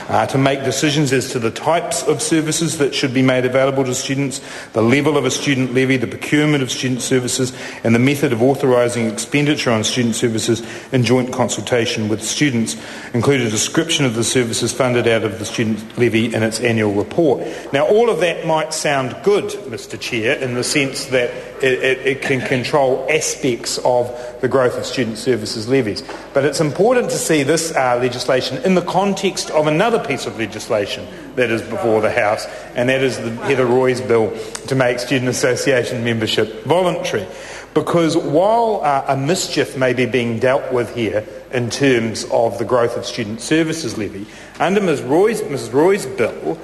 to make decisions as to the types of services that should be made available to students, the level of a student levy, the procurement of student services, and the method of authorising expenditure on student services in joint consultation with students, include a description of the services funded out of the student levy in its annual report. Now, all of that might sound good, Mr Chair, in the sense that it can control aspects of the growth of student services levies. But it's important to see this legislation in the context of another piece of legislation that is before the House, and that is the Heather Roy's bill to make student association membership voluntary. Because while a mischief may be being dealt with here in terms of the growth of student services levy, under Mrs Roy's bill,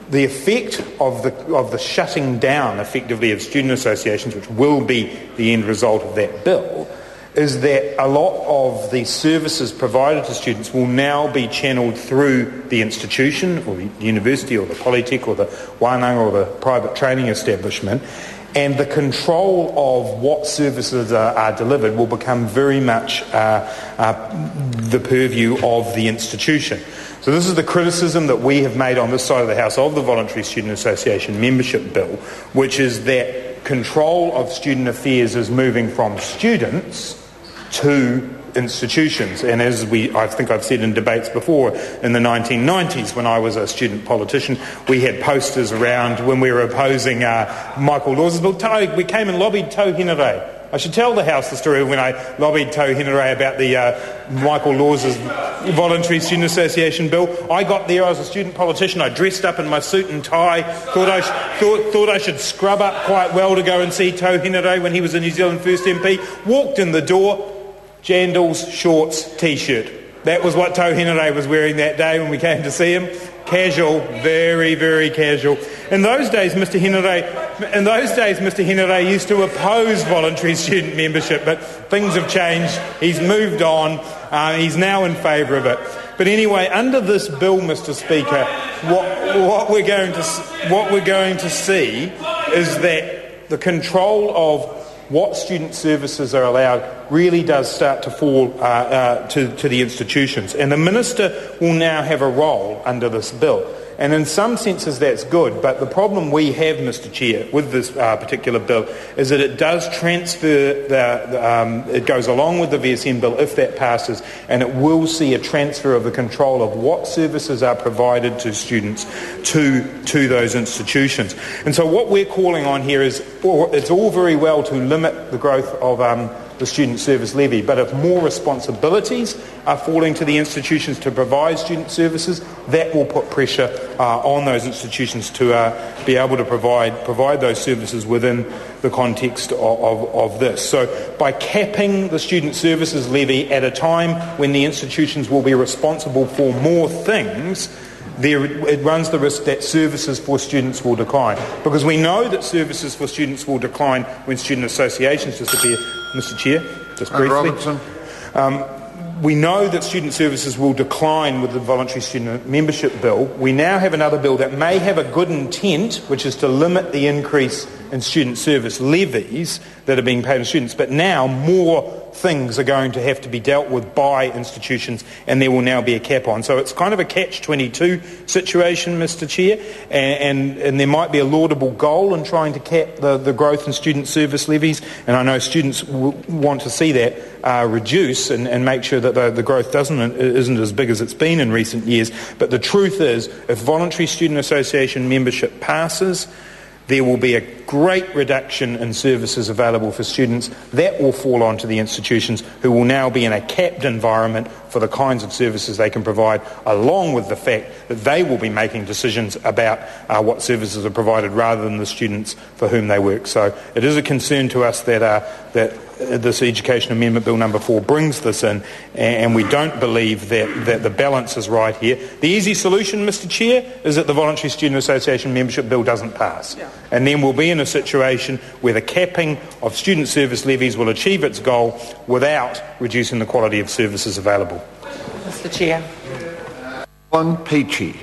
the effect of the shutting down, effectively, of student associations, which will be the end result of that bill, is that a lot of the services provided to students will now be channelled through the institution or the university or the polytech or the wānanga or the private training establishment, and the control of what services are delivered will become very much the purview of the institution. So this is the criticism that we have made on this side of the House of the Voluntary Student Association Membership Bill, which is that control of student affairs is moving from students to institutions. And as I think I've said in debates before, in the 1990s when I was a student politician, we had posters around when we were opposing Michael Laws's bill. We came and lobbied Tauhenere. I should tell the House the story when I lobbied Tauhenere about the Michael Laws's Voluntary Student Association bill. I got there, I was a student politician, I dressed up in my suit and tie, thought I should scrub up quite well to go and see Tauhenere when he was a New Zealand First MP. Walked in the door, jandals, shorts, t-shirt. That was what Tauhenere was wearing that day when we came to see him. Casual, very, very casual. In those days, Mr Henare used to oppose voluntary student membership, but things have changed. He's moved on. He's now in favour of it. But anyway, under this bill, Mr Speaker, what we're going to see is that the control of what student services are allowed really does start to fall to the institutions. And the Minister will now have a role under this bill. And in some senses that's good, but the problem we have, Mr Chair, with this particular bill is that it does transfer, it goes along with the VSN bill if that passes, and it will see a transfer of the control of what services are provided to students to those institutions. And so what we're calling on here is, it's all very well to limit the growth of the student service levy, but if more responsibilities are falling to the institutions to provide student services, that will put pressure on those institutions to be able to provide those services within the context of this. So by capping the student services levy at a time when the institutions will be responsible for more things, it runs the risk that services for students will decline. Because we know that services for students will decline when student associations disappear. Mr Chair, just briefly. We know that student services will decline with the voluntary student membership bill. We now have another bill that may have a good intent, which is to limit the increase in student service levies that are being paid to students, but now more things are going to have to be dealt with by institutions, and there will now be a cap on. So it's kind of a catch-22 situation, Mr Chair, and there might be a laudable goal in trying to cap the growth in student service levies, and I know students want to see that reduce and make sure that the growth isn't as big as it's been in recent years. But the truth is, if voluntary student association membership passes, there will be a great reduction in services available for students. That will fall onto the institutions, who will now be in a capped environment for the kinds of services they can provide, along with the fact that they will be making decisions about what services are provided rather than the students for whom they work. So it is a concern to us that this Education Amendment Bill number 4 brings this in, and we don't believe that the balance is right here. The easy solution, Mr Chair, is that the Voluntary Student Association Membership Bill doesn't pass. Yeah. And then we'll be in a situation where the capping of student service levies will achieve its goal without reducing the quality of services available. Mr Chair. On Peachy.